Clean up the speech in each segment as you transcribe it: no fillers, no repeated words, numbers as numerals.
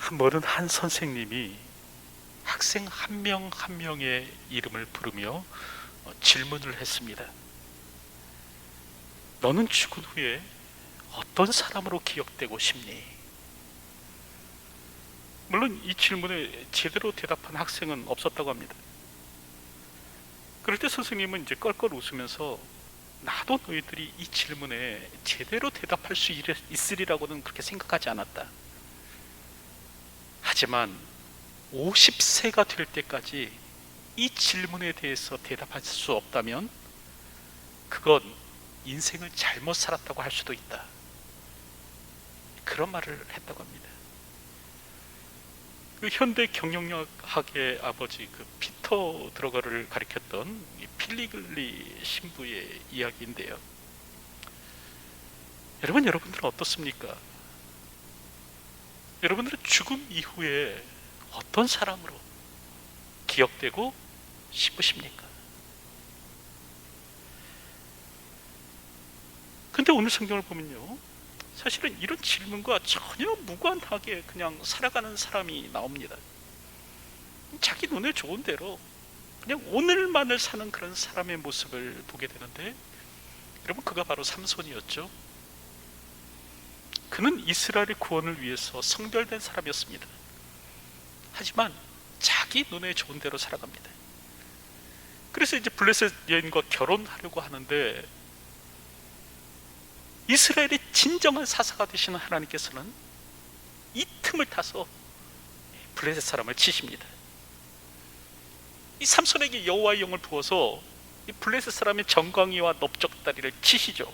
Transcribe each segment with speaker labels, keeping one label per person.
Speaker 1: 한 번은 한 선생님이 학생 한 명 한 명의 이름을 부르며 질문을 했습니다. 너는 죽은 후에 어떤 사람으로 기억되고 싶니? 물론 이 질문에 제대로 대답한 학생은 없었다고 합니다. 그럴 때 선생님은 이제 껄껄 웃으면서 나도 너희들이 이 질문에 제대로 대답할 수 있으리라고는 그렇게 생각하지 않았다. 하지만 50세가 될 때까지 이 질문에 대해서 대답할 수 없다면 그건 인생을 잘못 살았다고 할 수도 있다. 그런 말을 했다고 합니다. 그 현대 경영학의 아버지 그 피터 드러거를 가리켰던 필리글리 신부의 이야기인데요. 여러분들은 어떻습니까? 여러분들은 죽음 이후에 어떤 사람으로 기억되고 싶으십니까? 근데 오늘 성경을 보면요, 사실은 이런 질문과 전혀 무관하게 그냥 살아가는 사람이 나옵니다. 자기 눈에 좋은 대로 그냥 오늘만을 사는 그런 사람의 모습을 보게 되는데, 여러분, 그가 바로 삼손이었죠. 그는 이스라엘의 구원을 위해서 성별된 사람이었습니다. 하지만 자기 눈에 좋은 대로 살아갑니다. 그래서 이제 블레셋 여인과 결혼하려고 하는데, 이스라엘의 진정한 사사가 되시는 하나님께서는 이 틈을 타서 블레셋 사람을 치십니다. 이 삼손에게 여호와의 영을 부어서 이 블레셋 사람의 정강이와 넓적다리를 치시죠.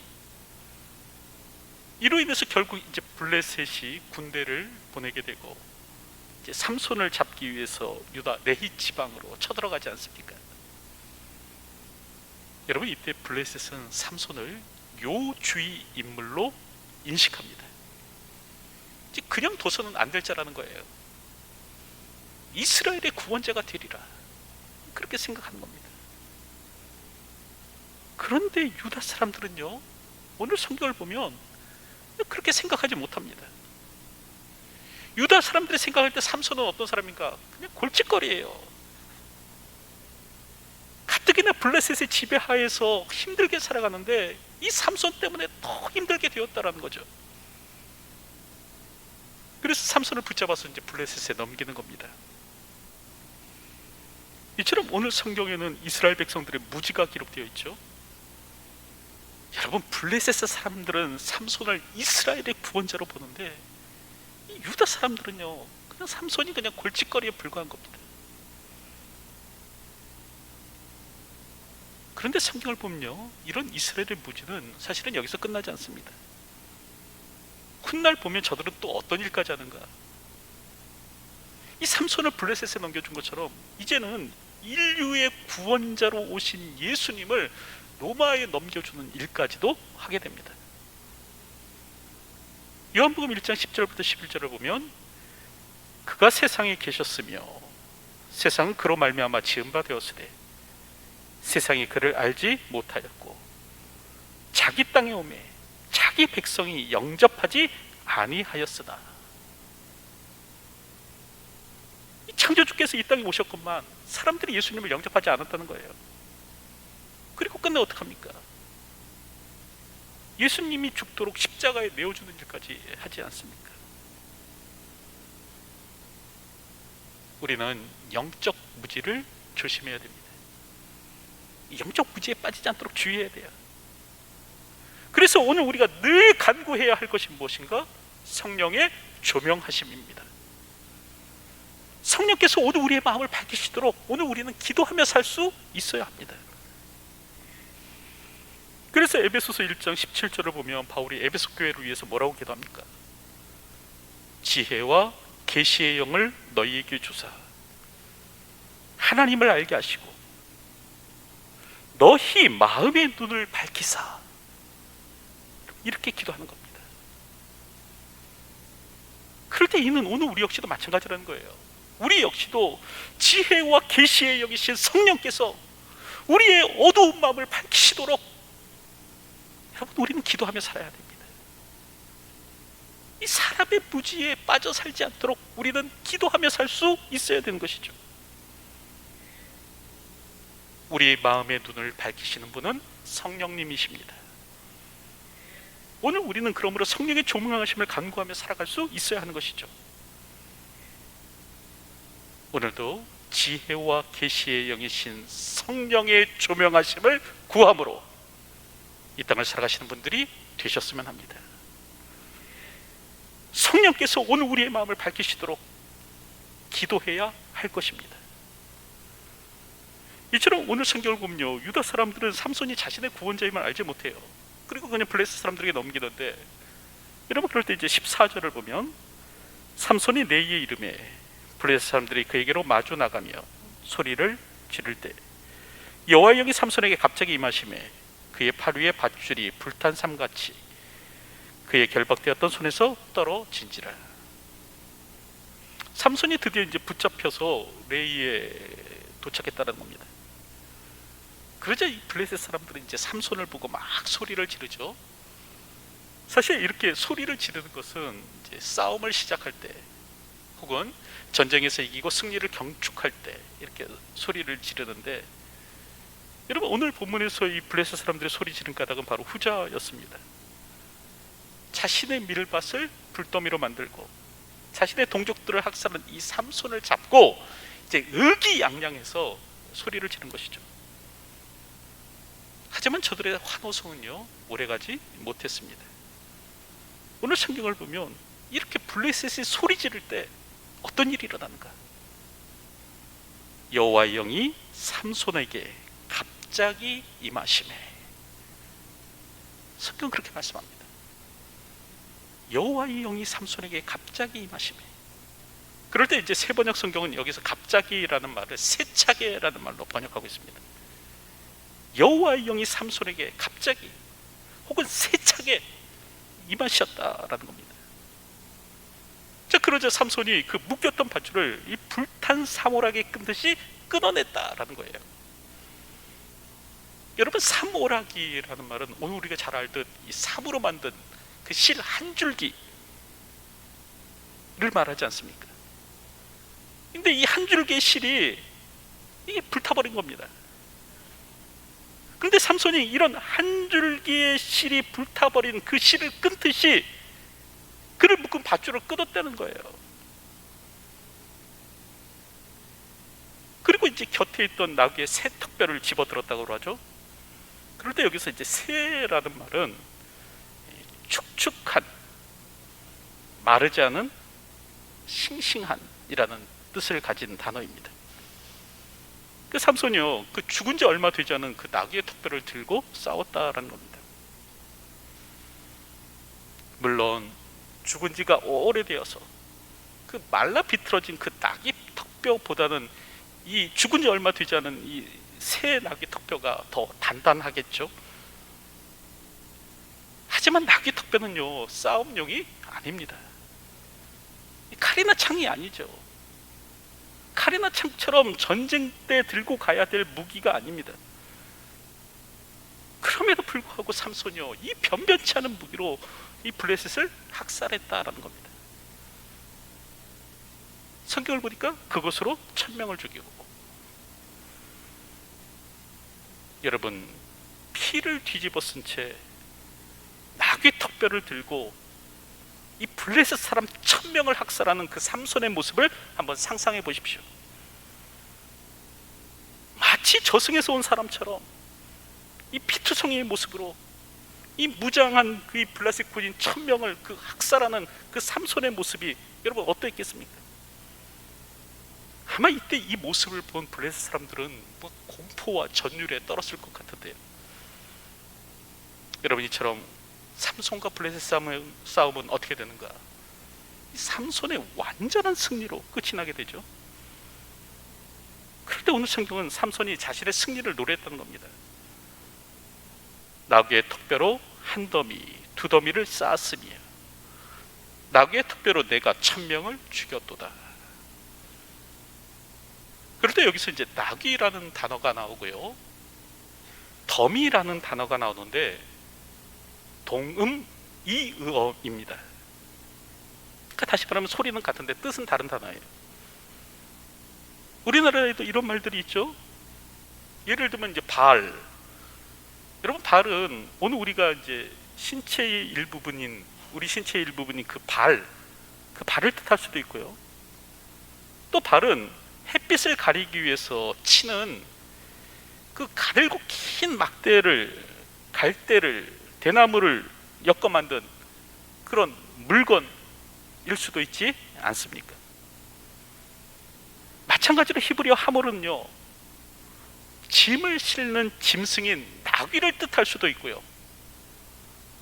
Speaker 1: 이로 인해서 결국 이제 블레셋이 군대를 보내게 되고, 이제 삼손을 잡기 위해서 유다 레히 지방으로 쳐들어가지 않습니까? 여러분, 이때 블레셋은 삼손을 요주의 인물로 인식합니다. 그냥 둬서는 안 될 자라는 거예요. 이스라엘의 구원자가 되리라, 그렇게 생각하는 겁니다. 그런데 유다 사람들은요, 오늘 성경을 보면 그렇게 생각하지 못합니다. 유다 사람들이 생각할 때 삼손은 어떤 사람인가? 그냥 골칫거리예요. 가뜩이나 블레셋의 지배하에서 힘들게 살아가는데 이 삼손 때문에 더 힘들게 되었다라는 거죠. 그래서 삼손을 붙잡아서 이제 블레셋에 넘기는 겁니다. 이처럼 오늘 성경에는 이스라엘 백성들의 무지가 기록되어 있죠. 여러분, 블레셋의 사람들은 삼손을 이스라엘의 구원자로 보는데, 이 유다 사람들은요, 그냥 삼손이 그냥 골칫거리에 불과한 겁니다. 그런데 성경을 보면요, 이런 이스라엘의 무지는 사실은 여기서 끝나지 않습니다. 훗날 보면 저들은 또 어떤 일까지 하는가? 이 삼손을 블레셋에 넘겨준 것처럼 이제는 인류의 구원자로 오신 예수님을 로마에 넘겨주는 일까지도 하게 됩니다. 요한복음 1장 10절부터 11절을 보면, 그가 세상에 계셨으며 세상은 그로 말미암아 지은 바 되었으되 세상이 그를 알지 못하였고 자기 땅에 오매 자기 백성이 영접하지 아니하였으나. 창조주께서 이 땅에 오셨건만 사람들이 예수님을 영접하지 않았다는 거예요. 그리고 끝내 어떡합니까? 예수님이 죽도록 십자가에 내어주는 일까지 하지 않습니까? 우리는 영적 무지를 조심해야 됩니다. 영적 무지에 빠지지 않도록 주의해야 돼요. 그래서 오늘 우리가 늘 간구해야 할 것이 무엇인가? 성령의 조명하심입니다. 성령께서 오늘 우리의 마음을 밝히시도록 오늘 우리는 기도하며 살 수 있어야 합니다. 그래서 에베소서 1장 17절을 보면 바울이 에베소 교회를 위해서 뭐라고 기도합니까? 지혜와 계시의 영을 너희에게 주사 하나님을 알게 하시고 너희 마음의 눈을 밝히사, 이렇게 기도하는 겁니다. 그럴 때 이는 오늘 우리 역시도 마찬가지라는 거예요. 우리 역시도 지혜와 계시의 영이신 성령께서 우리의 어두운 마음을 밝히시도록 여러분, 우리는 기도하며 살아야 됩니다. 이 사람의 무지에 빠져 살지 않도록 우리는 기도하며 살 수 있어야 되는 것이죠. 우리 마음의 눈을 밝히시는 분은 성령님이십니다. 오늘 우리는 그러므로 성령의 조명하심을 간구하며 살아갈 수 있어야 하는 것이죠. 오늘도 지혜와 계시의 영이신 성령의 조명하심을 구함으로 이 땅을 살아가시는 분들이 되셨으면 합니다. 성령께서 오늘 우리의 마음을 밝히시도록 기도해야 할 것입니다. 이처럼 오늘 성경을 보면요, 유다 사람들은 삼손이 자신의 구원자임을 알지 못해요. 그리고 그냥 블레셋 사람들에게 넘기는데, 여러분 그럴 때 이제 14절을 보면 삼손이 레이의 이름에 블레셋 사람들이 그에게로 마주 나가며 소리를 지를 때 여호와의 영이 삼손에게 갑자기 임하심에 그의 팔 위에 밧줄이 불탄 삼같이 그의 결박되었던 손에서 떨어진지라. 삼손이 드디어 이제 붙잡혀서 레이에 도착했다는 겁니다. 그러자 이 블레셋 사람들은 이제 삼손을 보고 막 소리를 지르죠. 사실 이렇게 소리를 지르는 것은 이제 싸움을 시작할 때 혹은 전쟁에서 이기고 승리를 경축할 때 이렇게 소리를 지르는데, 여러분 오늘 본문에서 이 블레셋 사람들의 소리 지른 까닭은 바로 후자였습니다. 자신의 밀밭을 불더미로 만들고 자신의 동족들을 학살한 이 삼손을 잡고 이제 의기양양해서 소리를 지른 것이죠. 하지만 저들의 환호성은요 오래가지 못했습니다. 오늘 성경을 보면 이렇게 블레셋이 소리 지를 때 어떤 일이 일어나는가? 여호와의 영이 삼손에게 갑자기 임하시매. 성경은 그렇게 말씀합니다. 여호와의 영이 삼손에게 갑자기 임하시매. 그럴 때 이제 세번역 성경은 여기서 갑자기라는 말을 세차게라는 말로 번역하고 있습니다. 여호와의 영이 삼손에게 갑자기 혹은 세차게 임하셨다라는 겁니다. 자, 그러자 삼손이 그 묶였던 밧줄을 이 불탄 사모락에 끈듯이 끊어냈다라는 거예요. 여러분, 사모락이라는 말은 오늘 우리가 잘 알듯 이 사무로 만든 그 실 한 줄기를 말하지 않습니까? 근데 이 한 줄기의 실이 이게 불타버린 겁니다. 그런데 삼손이 이런 한 줄기의 실이 불타버린 그 실을 끊듯이 그를 묶은 밧줄을 끊었다는 거예요. 그리고 이제 곁에 있던 나귀의 새 턱뼈를 집어들었다고 하죠. 그럴 때 여기서 이제 새라는 말은 축축한, 마르지 않은, 싱싱한이라는 뜻을 가진 단어입니다. 그 삼손이요, 그 죽은 지 얼마 되지 않은 그 나귀의 턱뼈를 들고 싸웠다라는 겁니다. 물론 죽은 지가 오래되어서 그 말라 비틀어진 그 나귀 턱뼈보다는 이 죽은 지 얼마 되지 않은 이 새 나귀 턱뼈가 더 단단하겠죠. 하지만 나귀 턱뼈는요 싸움용이 아닙니다. 칼이나 창이 아니죠. 칼이나 창처럼 전쟁 때 들고 가야 될 무기가 아닙니다. 그럼에도 불구하고 삼손이요 이 변변치 않은 무기로 이 블레셋을 학살했다라는 겁니다. 성경을 보니까 그것으로 1000명을 죽이고, 여러분 피를 뒤집어 쓴 채 나귀 턱뼈를 들고 이 블레셋 사람 1000명을 학살하는 그 삼손의 모습을 한번 상상해 보십시오. 마치 저승에서 온 사람처럼 이 피투성이의 모습으로 이 무장한 그 블레셋 군인 1000명을 그 학살하는 그 삼손의 모습이 여러분 어떠했겠습니까? 아마 이때 이 모습을 본 블레셋 사람들은 뭐 공포와 전율에 떨었을 것 같은데요. 여러분, 이처럼 삼손과 블레셋 싸움은 어떻게 되는가? 삼손의 완전한 승리로 끝이 나게 되죠. 그런데 오늘 성경은 삼손이 자신의 승리를 노래했다는 겁니다. 나귀의 턱뼈로 한 더미, 두 더미를 쌓았으며 나귀의 턱뼈로 내가 1000명을 죽였도다. 그럴 때 여기서 이제 나귀라는 단어가 나오고요, 더미라는 단어가 나오는데 동음 이의어입니다. 그러니까 다시 말하면 소리는 같은데 뜻은 다른 단어예요. 우리나라에도 이런 말들이 있죠. 예를 들면 이제 발. 여러분, 발은 오늘 우리가 이제 신체의 일부분인, 우리 신체의 일부분인 그 발을 뜻할 수도 있고요. 또 발은 햇빛을 가리기 위해서 치는 그 가늘고 긴 갈대를, 대나무를 엮어 만든 그런 물건일 수도 있지 않습니까? 마찬가지로 히브리어 하몰은요, 짐을 실는 짐승인 나귀를 뜻할 수도 있고요.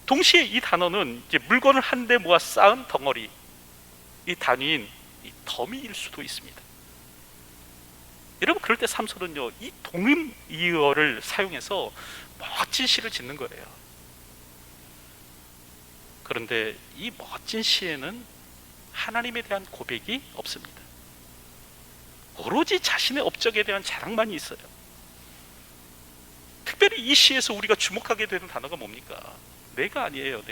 Speaker 1: 동시에 이 단어는 이제 물건을 한데 모아 쌓은 덩어리, 이 단위인 이 더미일 수도 있습니다. 여러분, 그럴 때 삼손은요, 이 동음이어를 사용해서 멋진 시를 짓는 거예요. 그런데 이 멋진 시에는 하나님에 대한 고백이 없습니다. 오로지 자신의 업적에 대한 자랑만이 있어요. 특별히 이 시에서 우리가 주목하게 되는 단어가 뭡니까? 내가 아니에요.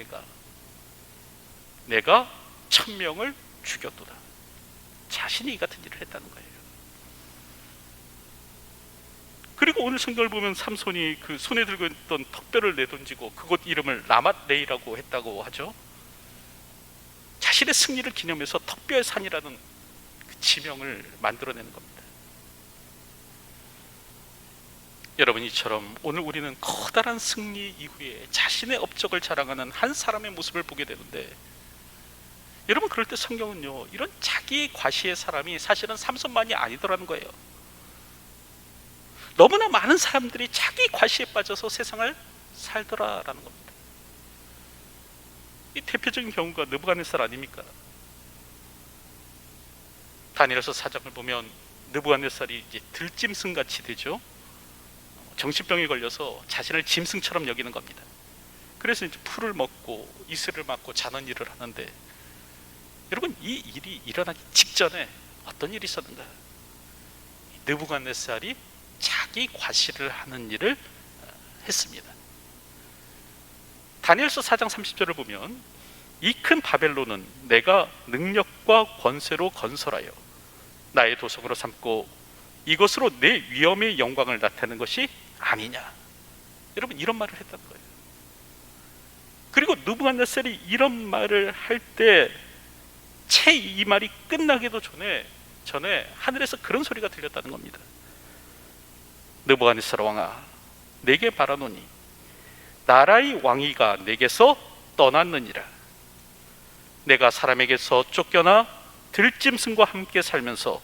Speaker 1: 내가 1000명을 죽였도다. 자신이 이 같은 일을 했다는 거예요. 그리고 오늘 성경을 보면 삼손이 그 손에 들고 있던 턱뼈를 내던지고 그곳 이름을 라맛레이라고 했다고 하죠. 자신의 승리를 기념해서 턱뼈의 산이라는 그 지명을 만들어내는 겁니다. 여러분, 이처럼 오늘 우리는 커다란 승리 이후에 자신의 업적을 자랑하는 한 사람의 모습을 보게 되는데, 여러분, 그럴 때 성경은요, 이런 자기 과시의 사람이 사실은 삼손만이 아니더라는 거예요. 너무나 많은 사람들이 자기 과시에 빠져서 세상을 살더라라는 겁니다. 이 대표적인 경우가 느부갓네살 아닙니까? 다니엘서 4장을 보면 느부갓네살이 이제 들짐승 같이 되죠. 정신병에 걸려서 자신을 짐승처럼 여기는 겁니다. 그래서 이제 풀을 먹고 이슬을 맞고 자는 일을 하는데, 여러분, 이 일이 일어나기 직전에 어떤 일이 있었는가? 느부갓네살이 자기 과시를 하는 일을 했습니다. 다니엘서 4장 30절을 보면, 이 큰 바벨론은 내가 능력과 권세로 건설하여 나의 도성으로 삼고 이것으로 내 위엄의 영광을 나타내는 것이 아니냐. 여러분, 이런 말을 했다는 거예요. 그리고 느부갓네살이 이런 말을 할 때 채 이 말이 끝나기도 전에 하늘에서 그런 소리가 들렸다는 겁니다. 느부갓네살 왕아, 내게 바라노니 나라의 왕위가 내게서 떠났느니라. 내가 사람에게서 쫓겨나 들짐승과 함께 살면서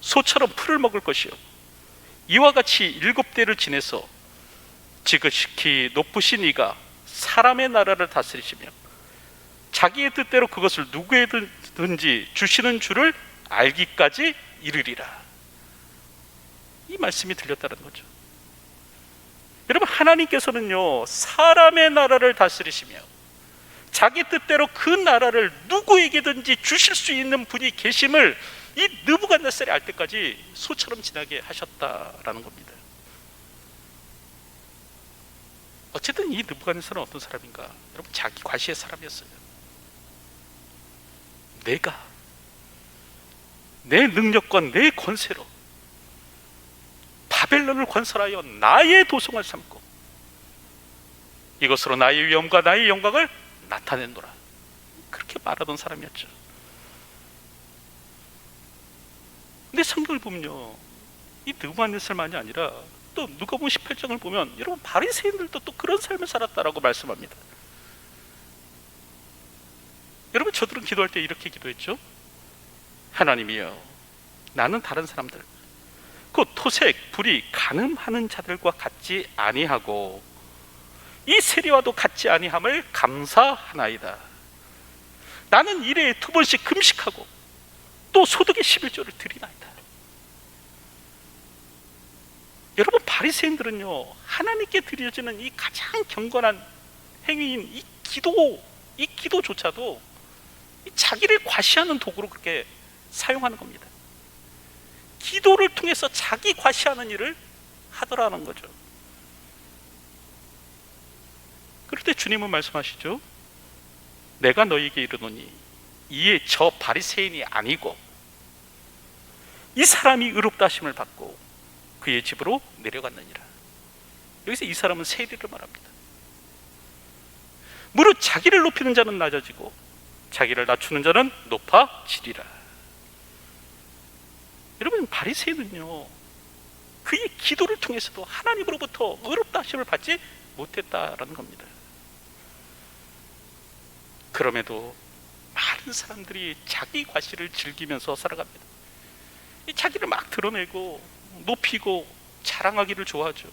Speaker 1: 소처럼 풀을 먹을 것이요, 이와 같이 7대를 지내서 지극히 높으신 이가 사람의 나라를 다스리시며 자기의 뜻대로 그것을 누구에든지 주시는 줄을 알기까지 이르리라. 이 말씀이 들렸다는 거죠. 여러분, 하나님께서는요, 사람의 나라를 다스리시며 자기 뜻대로 그 나라를 누구에게든지 주실 수 있는 분이 계심을 이 느부갓네살이 알 때까지 소처럼 지나게 하셨다라는 겁니다. 어쨌든 이 느부갓네살은 어떤 사람인가? 여러분, 자기 과시의 사람이었어요. 내가 내 능력과 내 권세로 바벨론을 건설하여 나의 도성을 삼고 이것으로 나의 위엄과 나의 영광을 나타낸노라, 그렇게 말하던 사람이었죠. 근데 성경을 보면요, 이 느부갓네살만이 아니라 또 누가복음 18장을 보면 여러분, 바리새인들도 또 그런 삶을 살았다라고 말씀합니다. 여러분, 저들은 기도할 때 이렇게 기도했죠. 하나님이여, 나는 다른 사람들, 그 토색, 불이 간음하는 자들과 같지 아니하고 이 세리와도 같지 아니함을 감사하나이다. 나는 일에 2번씩 금식하고 또 소득의 11조를 드리나이다. 여러분, 바리새인들은요, 하나님께 드려지는 이 가장 경건한 행위인 이 기도조차도 자기를 과시하는 도구로 그렇게 사용하는 겁니다. 기도를 통해서 자기 과시하는 일을 하더라는 거죠. 그럴 때 주님은 말씀하시죠. 내가 너희에게 이르노니 이에 저 바리새인이 아니고 이 사람이 의롭다 하심을 받고 그의 집으로 내려갔느니라. 여기서 이 사람은 세리를 말합니다. 무릇 자기를 높이는 자는 낮아지고 자기를 낮추는 자는 높아지리라. 여러분, 바리새인은요, 그의 기도를 통해서도 하나님으로부터 의롭다 하심을 받지 못했다라는 겁니다. 그럼에도 많은 사람들이 자기 과시를 즐기면서 살아갑니다. 자기를 막 드러내고 높이고 자랑하기를 좋아하죠.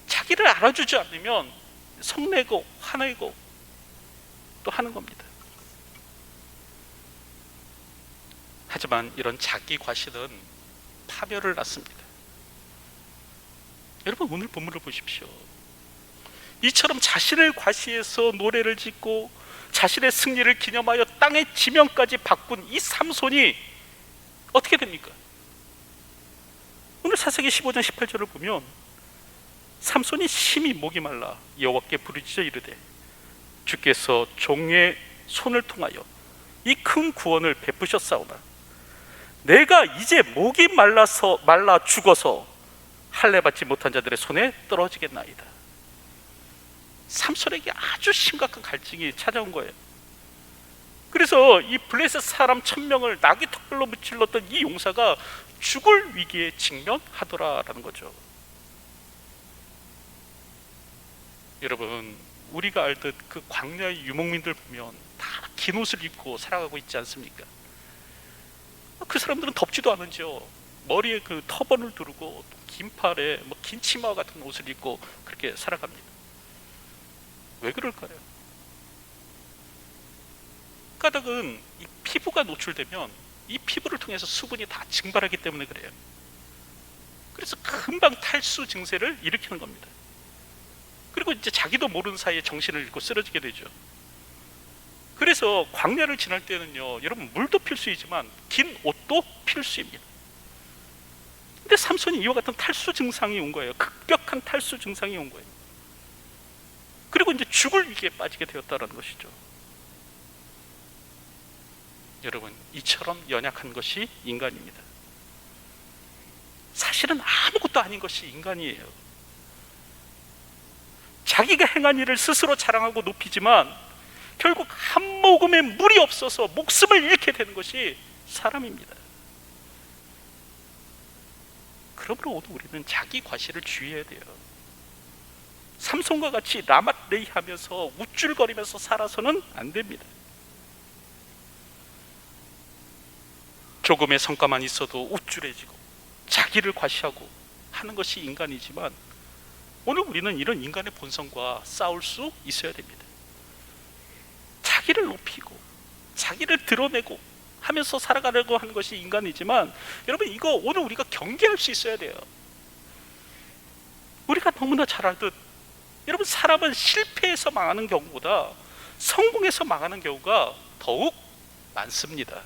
Speaker 1: 자기를 알아주지 않으면 성내고 화내고 또 하는 겁니다. 하지만 이런 자기 과시는 파멸을 낳습니다. 여러분, 오늘 본문을 보십시오. 이처럼 자신을 과시해서 노래를 짓고 자신의 승리를 기념하여 땅의 지명까지 바꾼 이 삼손이 어떻게 됩니까? 오늘 사사기 15장 18절을 보면 삼손이 심히 목이 말라 여호와께 부르짖어 이르되 주께서 종의 손을 통하여 이 큰 구원을 베푸셨사오나 내가 이제 목이 말라 죽어서 할례 받지 못한 자들의 손에 떨어지겠나이다. 삼손에게 아주 심각한 갈증이 찾아온 거예요. 그래서 이 블레셋 사람 1000명을 나귀 턱걸로 무찔렀던 이 용사가 죽을 위기에 직면하더라라는 거죠. 여러분, 우리가 알듯 그 광야의 유목민들 보면 다 긴 옷을 입고 살아가고 있지 않습니까? 그 사람들은 덥지도 않은지요. 머리에 그 터번을 두르고 긴 팔에 긴 치마 같은 옷을 입고 그렇게 살아갑니다. 왜 그럴까요? 까닭은 이 피부가 노출되면 이 피부를 통해서 수분이 다 증발하기 때문에 그래요. 그래서 금방 탈수 증세를 일으키는 겁니다. 그리고 이제 자기도 모르는 사이에 정신을 잃고 쓰러지게 되죠. 그래서 광야를 지날 때는요, 여러분, 물도 필수이지만 긴 옷도 필수입니다. 근데 삼손이 이와 같은 탈수 증상이 온 거예요. 급격한 탈수 증상이 온 거예요. 그리고 이제 죽을 위기에 빠지게 되었다는 것이죠. 여러분, 이처럼 연약한 것이 인간입니다. 사실은 아무것도 아닌 것이 인간이에요. 자기가 행한 일을 스스로 자랑하고 높이지만 결국 한 모금의 물이 없어서 목숨을 잃게 되는 것이 사람입니다. 그러므로 오늘 우리는 자기 과시를 주의해야 돼요. 삼손과 같이 라맛레이 하면서 우쭐거리면서 살아서는 안 됩니다. 조금의 성과만 있어도 우쭐해지고 자기를 과시하고 하는 것이 인간이지만 오늘 우리는 이런 인간의 본성과 싸울 수 있어야 됩니다. 자기를 높이고 자기를 드러내고 하면서 살아가려고 하는 것이 인간이지만 여러분, 이거 오늘 우리가 경계할 수 있어야 돼요. 우리가 너무나 잘 알듯 여러분, 사람은 실패해서 망하는 경우보다 성공해서 망하는 경우가 더욱 많습니다.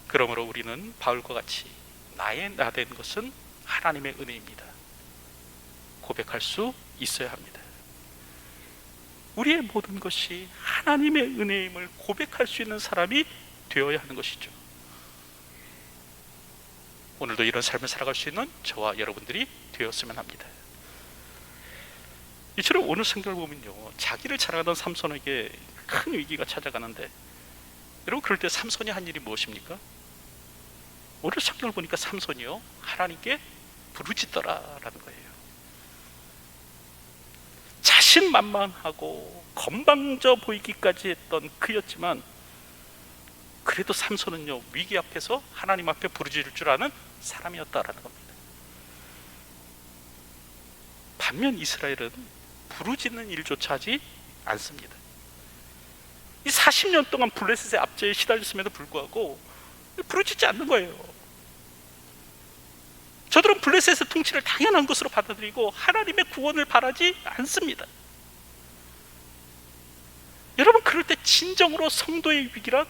Speaker 1: 그러므로 우리는 바울과 같이 나의 나 된 것은 하나님의 은혜입니다. 고백할 수 있어야 합니다. 우리의 모든 것이 하나님의 은혜임을 고백할 수 있는 사람이 되어야 하는 것이죠. 오늘도 이런 삶을 살아갈 수 있는 저와 여러분들이 되었으면 합니다. 이처럼 오늘 성경을 보면요, 자기를 자랑하던 삼손에게 큰 위기가 찾아가는데 여러분, 그럴 때 삼손이 한 일이 무엇입니까? 오늘 성경을 보니까 삼손이요, 하나님께 부르짖더라라는 거예요. 자신만만하고 건방져 보이기까지 했던 그였지만 그래도 삼손은요, 위기 앞에서 하나님 앞에 부르짖을 줄 아는 사람이었다라는 겁니다. 반면 이스라엘은 부르짖는 일조차 하지 않습니다. 이 40년 동안 블레셋의 압제에 시달렸음에도 불구하고 부르짖지 않는 거예요. 저들은 블레셋의 통치를 당연한 것으로 받아들이고 하나님의 구원을 바라지 않습니다. 여러분, 그럴 때 진정으로 성도의 위기란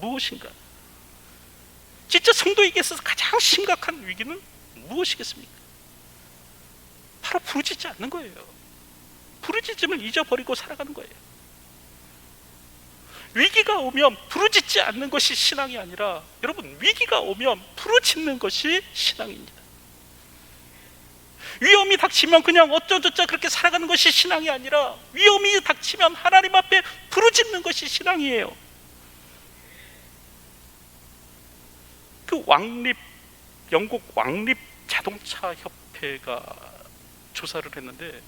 Speaker 1: 무엇인가? 진짜 성도에게 있어서 가장 심각한 위기는 무엇이겠습니까? 바로 부르짖지 않는 거예요. 부르짖음을 잊어버리고 살아가는 거예요. 위기가 오면 부르짖지 않는 것이 신앙이 아니라, 여러분, 위기가 오면 부르짖는 것이 신앙입니다. 위험이 닥치면 그냥 어쩌저쩌 그렇게 살아가는 것이 신앙이 아니라, 위험이 닥치면 하나님 앞에 부르짖는 것이 신앙이에요. 그 영국 왕립 자동차 협회가 조사를 했는데,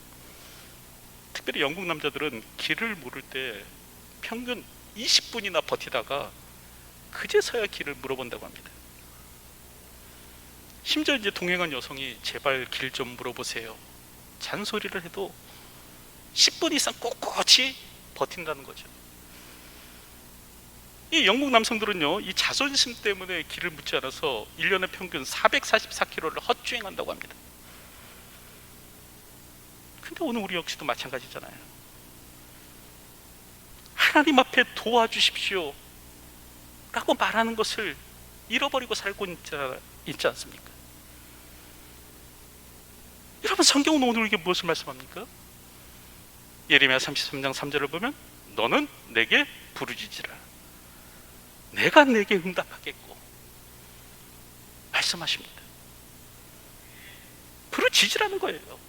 Speaker 1: 특별히 영국 남자들은 길을 모를 때 평균 20분이나 버티다가 그제서야 길을 물어본다고 합니다. 심지어 이제 동행한 여성이 제발 길 좀 물어보세요, 잔소리를 해도 10분 이상 꼿꼿이 버틴다는 거죠. 이 영국 남성들은요, 이 자존심 때문에 길을 묻지 않아서 1년에 평균 444km를 헛주행한다고 합니다. 근데 오늘 우리 역시도 마찬가지잖아요. 하나님 앞에 도와주십시오 라고 말하는 것을 잃어버리고 살고 있지 않습니까? 여러분, 성경은 오늘 우리에게 무엇을 말씀합니까? 예레미야 33장 3절을 보면 너는 내게 부르짖으라, 내가 내게 응답하겠고 말씀하십니다. 부르짖으라는 거예요.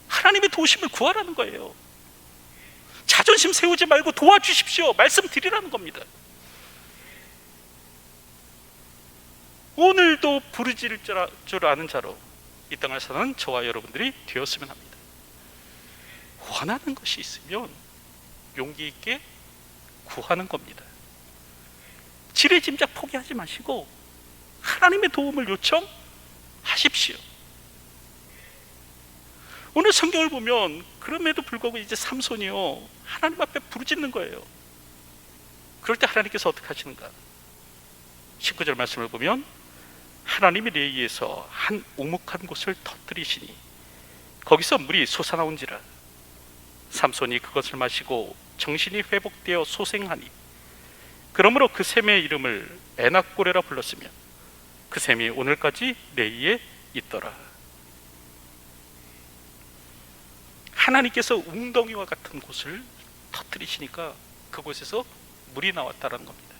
Speaker 1: 하나님의 도우심을 구하라는 거예요. 자존심 세우지 말고 도와주십시오 말씀드리라는 겁니다. 오늘도 부르짖을 줄 아는 자로 이 땅을 사는 저와 여러분들이 되었으면 합니다. 원하는 것이 있으면 용기 있게 구하는 겁니다. 지레짐작 포기하지 마시고 하나님의 도움을 요청하십시오. 오늘 성경을 보면 그럼에도 불구하고 이제 삼손이요, 하나님 앞에 부르짖는 거예요. 그럴 때 하나님께서 어떻게 하시는가? 19절 말씀을 보면 하나님이 레이에서 한 오목한 곳을 터뜨리시니 거기서 물이 솟아나온지라. 삼손이 그것을 마시고 정신이 회복되어 소생하니 그러므로 그 샘의 이름을 에낙고레라 불렀으며 그 샘이 오늘까지 레이에 있더라. 하나님께서 웅덩이와 같은 곳을 터뜨리시니까 그곳에서 물이 나왔다라는 겁니다.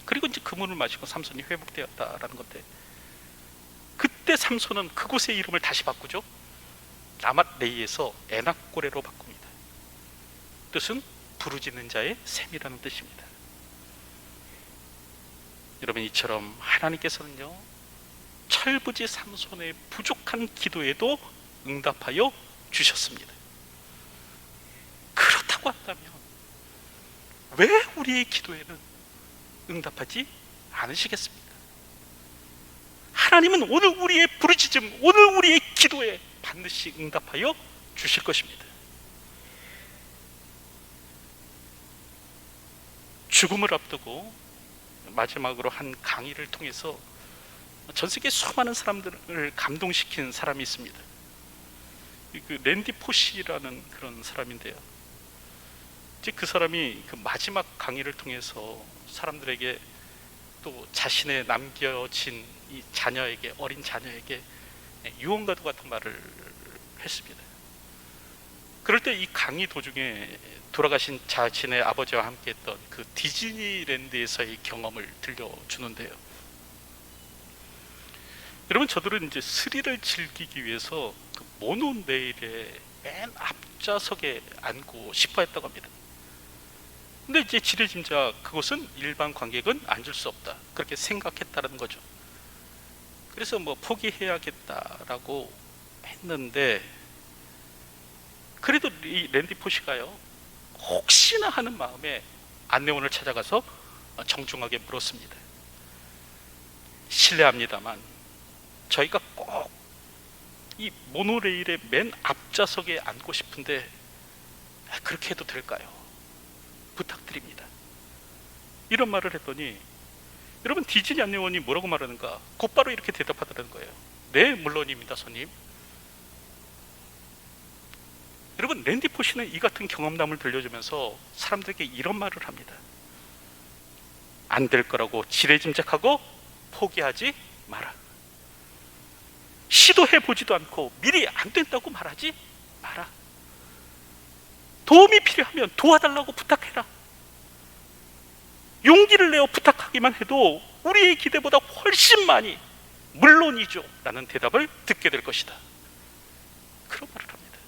Speaker 1: 그리고 이제 그 물을 마시고 삼손이 회복되었다라는 건데, 그때 삼손은 그곳의 이름을 다시 바꾸죠. 라맛 레이에서 에낙고레로 바꿉니다. 뜻은 부르짖는 자의 샘이라는 뜻입니다. 여러분, 이처럼 하나님께서는요, 철부지 삼손의 부족한 기도에도 응답하여 주셨습니다. 그렇다고 한다면 왜 우리의 기도에는 응답하지 않으시겠습니까? 하나님은 오늘 우리의 부르짖음, 오늘 우리의 기도에 반드시 응답하여 주실 것입니다. 죽음을 앞두고 마지막으로 한 강의를 통해서 전 세계 수많은 사람들을 감동시킨 사람이 있습니다. 그 랜디 포시라는 그런 사람인데요, 이제 그 사람이 그 마지막 강의를 통해서 사람들에게 또 자신의 남겨진 이 자녀에게, 어린 자녀에게 유언과도 같은 말을 했습니다. 그럴 때 이 강의 도중에 돌아가신 자신의 아버지와 함께했던 그 디즈니랜드에서의 경험을 들려주는데요, 여러분, 저들은 이제 스릴을 즐기기 위해서 그 모노레일의 맨 앞좌석에 앉고 싶어 했다고 합니다. 근데 이제 지레짐작 그곳은 일반 관객은 앉을 수 없다, 그렇게 생각했다는 거죠. 그래서 뭐 포기해야겠다라고 했는데, 그래도 이 랜디 포시가요, 혹시나 하는 마음에 안내원을 찾아가서 정중하게 물었습니다. 실례합니다만 저희가 꼭 이 모노레일의 맨 앞좌석에 앉고 싶은데 그렇게 해도 될까요? 부탁드립니다. 이런 말을 했더니, 여러분, 디즈니 안내원이 뭐라고 말하는가? 곧바로 이렇게 대답하더라는 거예요. 네, 물론입니다, 손님. 여러분, 랜디 포시는 이 같은 경험담을 들려주면서 사람들에게 이런 말을 합니다. 안 될 거라고 지레짐작하고 포기하지 마라. 시도해보지도 않고 미리 안 된다고 말하지 마라. 도움이 필요하면 도와달라고 부탁해라. 용기를 내어 부탁하기만 해도 우리의 기대보다 훨씬 많이 물론이죠 라는 대답을 듣게 될 것이다. 그런 말을 합니다.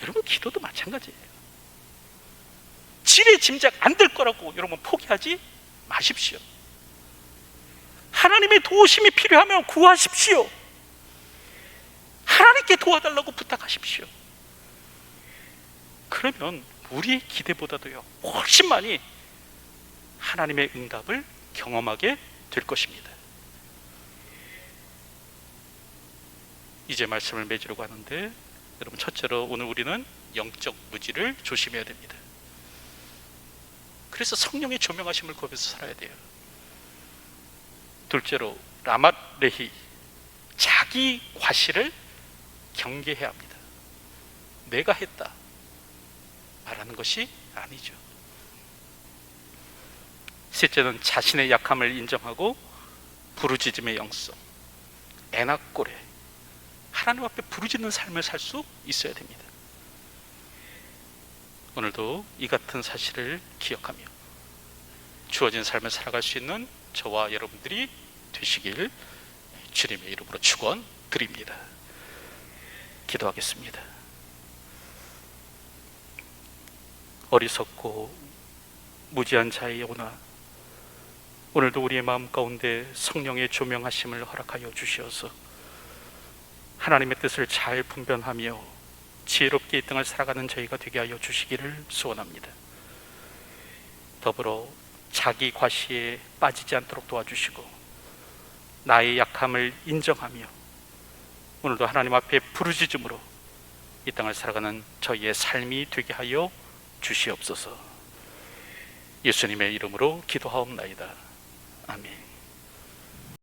Speaker 1: 여러분, 기도도 마찬가지예요. 지레 짐작 안 될 거라고 여러분 포기하지 마십시오. 하나님의 도우심이 필요하면 구하십시오. 하나님께 도와달라고 부탁하십시오. 그러면 우리의 기대보다도요 훨씬 많이 하나님의 응답을 경험하게 될 것입니다. 이제 말씀을 맺으려고 하는데, 여러분, 첫째로 오늘 우리는 영적 무지를 조심해야 됩니다. 그래서 성령의 조명하심을 구하면서 살아야 돼요. 둘째로 라마레히, 자기 과실을 경계해야 합니다. 내가 했다 말하는 것이 아니죠. 셋째는 자신의 약함을 인정하고 부르짖음의 영성, 애낙고래, 하나님 앞에 부르짖는 삶을 살 수 있어야 됩니다. 오늘도 이 같은 사실을 기억하며 주어진 삶을 살아갈 수 있는 저와 여러분들이 되시길 주님의 이름으로 축원드립니다. 기도하겠습니다. 어리석고 무지한 자이오나 오늘도 우리의 마음 가운데 성령의 조명하심을 허락하여 주시어서 하나님의 뜻을 잘 분별하며 지혜롭게 이 땅을 살아가는 저희가 되게 하여 주시기를 소원합니다. 더불어 자기 과시에 빠지지 않도록 도와주시고 나의 약함을 인정하며 오늘도 하나님 앞에 부르짖음으로 이 땅을 살아가는 저희의 삶이 되게 하여 주시옵소서. 예수님의 이름으로 기도하옵나이다. 아멘.